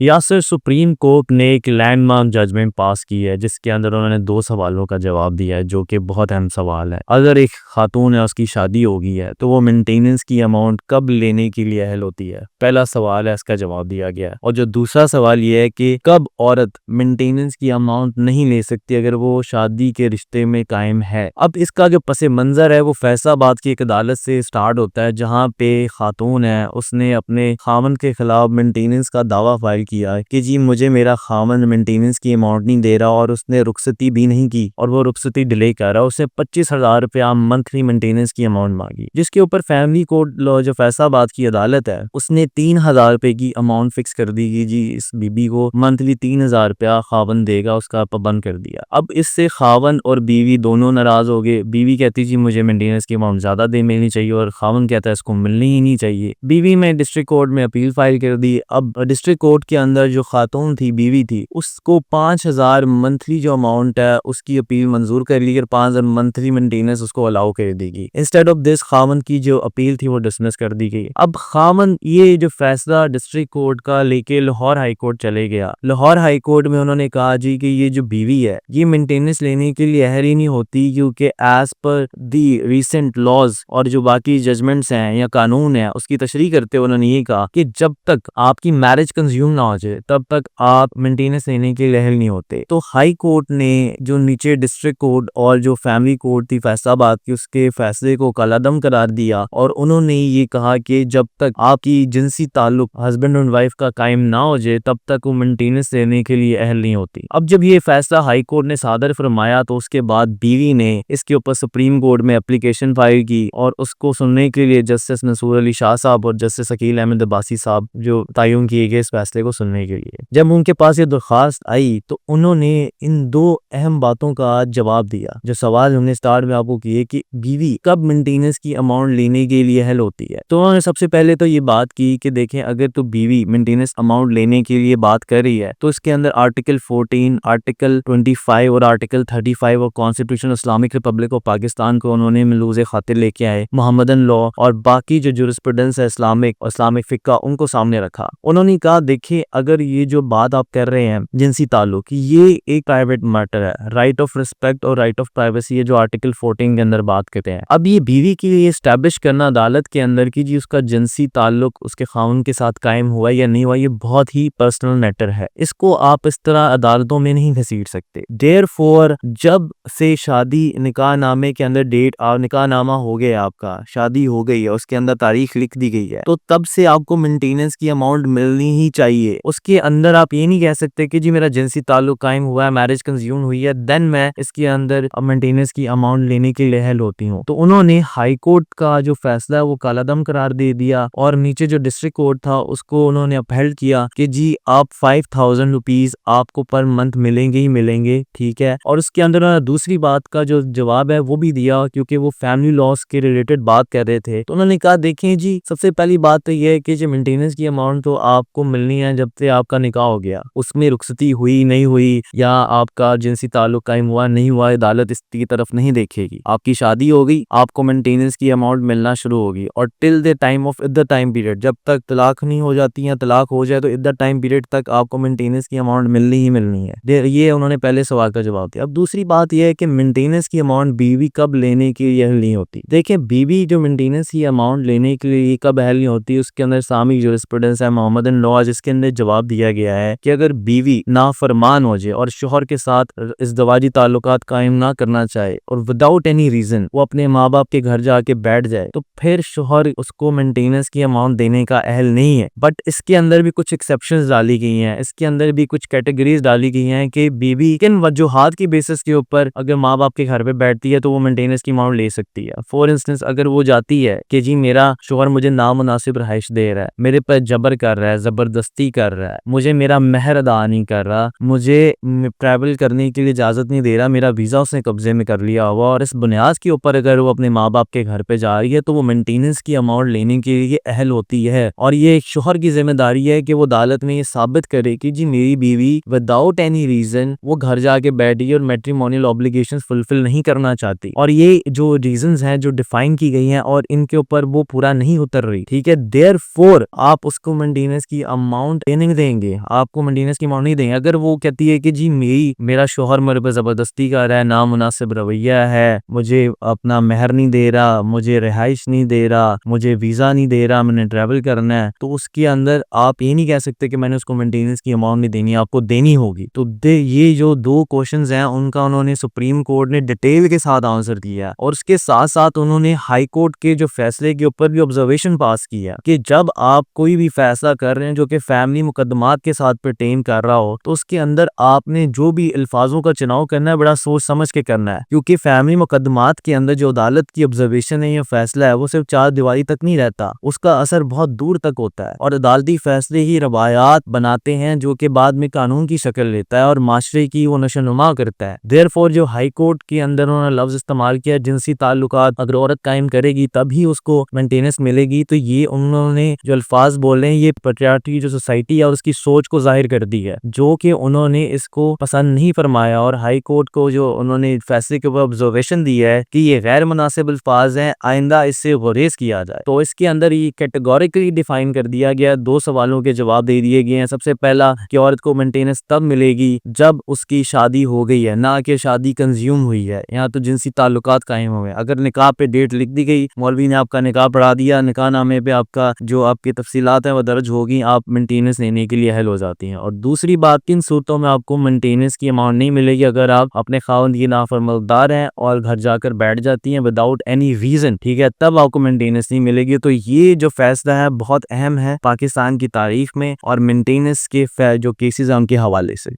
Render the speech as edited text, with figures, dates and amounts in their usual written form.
यासर supreme court ने एक landmark judgement पास की है जिसके अंदर उन्होंने 2 सवालों का जवाब दिया है जो कि बहुत अहम सवाल है। अगर एक खातून है उसकी शादी हो गई है तो वो मेंटेनेंस की अमाउंट कब लेने के लिए अहल होती है। पहला सवाल है, इसका जवाब दिया गया है। और जो दूसरा सवाल ये है कि कब औरत मेंटेनेंस की अमाउंट नहीं ले सकती अगर वो शादी के रिश्ते में कायम है। अब इसका जो पस मंजर है वो फैसलाबाद की एक अदालत से स्टार्ट होता है जहाँ पे खातून है उसने अपने खामन के खिलाफ मेंटेनेंस का दावा फाइल किया कि जी मुझे मेरा खामन मेंटेनेंस की अमाउंट नहीं दे रहा और उसने रुखसती भी नहीं की और वो रुखसती डिले कर रहा है। उसने 25,000 रुपया मंथली मेंटेनेंस की अमाउंट मांगी, जिसके ऊपर फैमिली कोर्ट जो फैसलाबाद की अदालत है उसने 3,000 रुपए की अमाउंट फिक्स कर दी कि जी इस बीबी को मंथली 3,000 रुपया खावन देगा, उसका पाबंद कर दिया। अब इससे खावन और बीवी दोनों नाराज हो गए। बीवी कहती जी मुझे मेंटेनेंस की अमाउंट ज्यादा दे मिलनी चाहिए और खावन कहता है इसको मिलनी ही नहीं चाहिए। बीवी ने डिस्ट्रिक्ट कोर्ट में अपील फाइल कर दी। अब डिस्ट्रिक्ट कोर्ट के अंदर जो खातून थी, बीवी थी, उसको 5,000 मंथली जो अमाउंट है उसकी अपील मंजूर कर ली और 5,000 मंथली मेंटेनेंस उसको अलाउ कर देगी। इंस्टेड ऑफ दिस खामन की जो अपील थी वो डिसमिस कर दी गई। अब खामन ये जो फैसला डिस्ट्रिक्ट कोर्ट का लेके लाहौर हाई कोर्ट चले गया। लाहौर हाई कोर्ट में उन्होंने कहा जी कि ये जो बीवी है ये मेंटेनेंस लेने के लिए अहल ही नहीं होती क्योंकि एज पर दी रिसेंट लॉज और जो बाकी जजमेंट्स हैं या कानून है उसकी तशरीह करते हुए उन्होंने ये कहा कि जब तक आपकी मैरिज कंज्यूम ना हो जाए तब तक आप मेंटेनेंस लेने के लिए अहल नहीं होते। तो हाई कोर्ट ने जो नीचे डिस्ट्रिक्ट कोर्ट और जो फैमिली कोर्ट थी फैसलाबाद की उसके फैसले को कलादम करार दिया और उन्होंने ये कहा कि जब तक आपकी जिनसी ताल्लुक हस्बैंड एंड वाइफ का कायम ना हो जाए तब तक वो मेंटेनेंस लेने के लिए अहल नहीं होती। अब जब ये फैसला हाई कोर्ट ने सादर फरमाया तो उसके बाद बीवी ने इसके ऊपर सुप्रीम कोर्ट में एप्लीकेशन फाइल की और उसको सुनने के लिए जस्टिस नसूर अली शाह साहब और जस्टिस अकील अहमद अब्बासी साहब जो तयन किए गए इस फैसले को सुनने के लिए, जब उनके पास ये दरख्वास्त आई तो उन्होंने इन 2 अहम बातों का जवाब दिया। जो सवाल हमने स्टार्ट में आपको किए कि बीवी कब मेंटेनेंस की अमाउंट लेने के लिए अहल होती है, तो उन्होंने सबसे पहले तो ये बात की कि देखें अगर तो बीवी मेंटेनेंस अमाउंट लेने के लिए बात कर रही है तो इसके अंदर आर्टिकल 14, आर्टिकल 25 और आर्टिकल 35 और constitution Islamic Republic of Pakistan को उन्होंने मलूज़े खातिर लेके आए, मोहम्मदन लॉ और बाकी जो जुरिस्प्रूडेंस है इस्लामिक फिक्का उनको सामने रखा। उन्होंने कहा देखिए अगर ये जो बात आप कर रहे हैं जिनसी ताल्लुक, ये एक प्राइवेट मैटर है, राइट ऑफ रिस्पेक्ट और राइट ऑफ प्राइवेसी है जो आर्टिकल 14 के अंदर बात करते हैं। अब ये बीवी के लिए एस्टैब्लिश करना अदालत के अंदर की जी उसका जिनसी ताल्लुक उसके खाउन के साथ कायम हुआ या नहीं हुआ, ये बहुत ही पर्सनल मैटर है, इसको आप इस तरह अदालतों में नहीं घसीट सकते। देयरफॉर जब से शादी निकाह नामे के अंदर डेट निकाह नामा हो गया, आपका शादी हो गई है, उसके अंदर तारीख लिख दी गई है, तो तब से आपको मेंटेनेंस की अमाउंट मिलनी ही चाहिए। उसके अंदर आप ये नहीं कह सकते कि जी मेरा जिनसी ताल्लुक कायम हुआ है, मैरिज कंज्यूम हुई है, देन मैं इसके अंदर मेंटेनेंस की अमाउंट लेने के लिए अहल होती हूँ। तो उन्होंने हाई कोर्ट का जो फैसला है वो कालादम करार दे दिया और नीचे जो डिस्ट्रिक्ट कोर्ट था उसको उन्होंने अपहेल्ड किया कि जी आप 5,000 रुपीज आपको पर मंथ मिलेंगे ही मिलेंगे, ठीक है। और उसके अंदर दूसरी बात का जो जवाब है वो भी दिया क्योंकि वो फैमिली लॉस के रिलेटेड बात कर रहे थे। तो उन्होंने कहा देखें जी सबसे पहली बात तो ये है कि जो मेंटेनेंस की अमाउंट तो आपको मिलनी है जब से आपका निकाह हो गया, उसमें रुखसती हुई नहीं हुई या आपका जिनसी ताल्लुक कायम हुआ नहीं हुआ, अदालत इसकी तरफ नहीं देखेगी। आपकी शादी हो गई, आपको मेंटेनेंस की अमाउंट मिलना शुरू होगी और टिल द टाइम ऑफ इद्दत टाइम पीरियड, जब तक तलाक नहीं हो जाती है, तलाक हो जाए तो इद्दत टाइम पीरियड तक आपको मेंटेनेंस की अमाउंट मिलनी ही मिलनी है। ये उन्होंने पहले सवाल का जवाब दिया। अब दूसरी बात यह है कि मेंटेनेंस की अमाउंट बीवी कब लेने के लिए अहल नहीं होती। देखिए बीवी जो मेंटेनेंस की अमाउंट लेने के लिए कब अहल नहीं होती, उसके अंदर इस्लामिक जुरिस्प्रूडेंस है, मोहम्मदन लॉ, जिसके अंदर जवाब दिया गया है कि अगर बीवी नाफरमान हो जाए और शोहर के साथ इज़्दवाजी ताल्लुकात कायम ना करना चाहे और विदाउट एनी रीजन वो अपने माँ बाप के घर जाके बैठ जाए तो फिर शोहर उसको मेंटेनेंस की अमाउंट देने का अहल नहीं है। बट इसके अंदर भी कुछ एक्सेप्शंस डाली गई हैं, इसके अंदर भी कुछ कैटेगरीज डाली गई हैं कि बीवी किन वजूहात की बेसिस के ऊपर अगर माँ बाप के घर पे बैठती है तो वो मेंटेनेंस की अमाउंट ले सकती है। फॉर इंस्टेंस अगर वो जाती है कि जी मेरा शोहर मुझे नामुनासिब रहाइश दे रहा है, मेरे पर जबर कर रहा है, जबरदस्ती कर रहा है, मुझे मेरा महर अदा नहीं कर रहा, मुझे ट्रैवल करने के लिए इजाजत नहीं दे रहा, मेरा वीजा उसने कब्जे में कर लिया हुआ और इस बुनियाद के ऊपर अगर वो अपने माँ बाप के घर पे जा रही है तो वो मेंटेनेंस की अमाउंट लेने के लिए अहल होती है। और ये एक शोहर की जिम्मेदारी है कि वो अदालत में ये साबित करे कि जी मेरी बीवी विदाउट एनी रीजन वो घर जाके बैठी और मैट्रिमोनियल ऑब्लिगेशंस फुलफिल नहीं करना चाहती और ये जो रीजंस हैं जो डिफाइन की गई हैं और इनके ऊपर वो पूरा नहीं उतर रही, ठीक है। देयरफॉर आप उसको मेंटेनेंस की अमाउंट ये नहीं देंगे, आपको मेंटेनेंस की अमाउंट नहीं देंगे। अगर वो कहती है कि जी मेरा शोहर मेरे पे ज़बरदस्ती कर रहा है, नामुनासिब रवैया है, मुझे अपना महर नहीं दे रहा, मुझे रिहाइश नहीं दे रहा, मुझे वीज़ा नहीं दे रहा, मैंने ट्रैवल करना है, तो उसके अंदर आप ये नहीं कह सकते कि मैंने उसको मेंटेनेंस की अमाउंट नहीं देनी, आपको देनी होगी। तो ये जो 2 क्वेश्चंस हैं उनका उन्होंने सुप्रीम कोर्ट ने डिटेल के साथ आंसर दिया और उसके साथ साथ उन्होंने हाई कोर्ट के जो फैसले के ऊपर भी ऑब्जर्वेशन पास किया कि जब आप कोई भी फैसला कर रहे हैं जो कि फैमिली मुकदमात के साथ परटेन कर रहा हो, तो उसके अंदर आपने जो भी अल्फाजों का चुनाव करना है बड़ा सोच समझ के करना है, क्योंकि फैमिली मुकदमात के अंदर जो अदालत की ऑब्जर्वेशन है या फैसला है वो सिर्फ 4 दीवारी तक नहीं रहता, उसका असर बहुत दूर तक होता है और अदालती फैसले ही रवायात बनाते हैं जो कि बाद में कानून की शक्ल लेता है और माशरे की वो नशोनुमा करता है। देयरफॉर जो हाई कोर्ट के अंदर उन्होंने लफ्ज इस्तेमाल किया जिनसी ताल्लुकात अगर औरत कायम करेगी तभी उसको मेंटेनेंस मिलेगी, तो ये उन्होंने जो अल्फाज बोले हैं ये पेट्रियार्की जो सोसाइटी है और उसकी सोच को जाहिर कर दी है, जो कि उन्होंने इसको पसंद नहीं फरमाया और हाई कोर्ट को जो उन्होंने फैसले के ऊपर ऑब्जर्वेशन दिया है कि ये गैर मुनासिब अल्फाज हैं, आइंदा इससे गुरेज किया जाए। तो इसके अंदर ये कैटेगोरिकली डिफाइन कर दिया गया, 2 सवालों के जवाब दे दिए गए हैं। सबसे पहला कि औरत को मेंटेनेंस तब मिलेगी जब उसकी शादी हो गई है, ना कि शादी कंज्यूम हुई है, यहाँ तो जिनसी ताल्लुकात कायम हुए। अगर निकाह पे डेट लिख दी गई, मौलवी ने आपका निकाह पढ़ा दिया, निकाह नामे पे आपका जो आपकी तफसीलात हैं वो दर्ज होगी, आप मेंटेनेंस लेने के लिए अहल हो जाती हैं। और दूसरी बात, किन सूरतों में आपको मेंटेनेंस की अमाउंट नहीं मिलेगी, अगर आप अपने खावंद की नाफरमानदार हैं और घर जाकर बैठ जाती हैं विदाउट एनी रीजन, ठीक है, तब आपको मेंटेनेंस नहीं मिलेगी। तो ये जो फैसला है बहुत अहम है पाकिस्तान की तारीख में और मेंटेनेंस के जो केसेस हैं उनके हवाले से।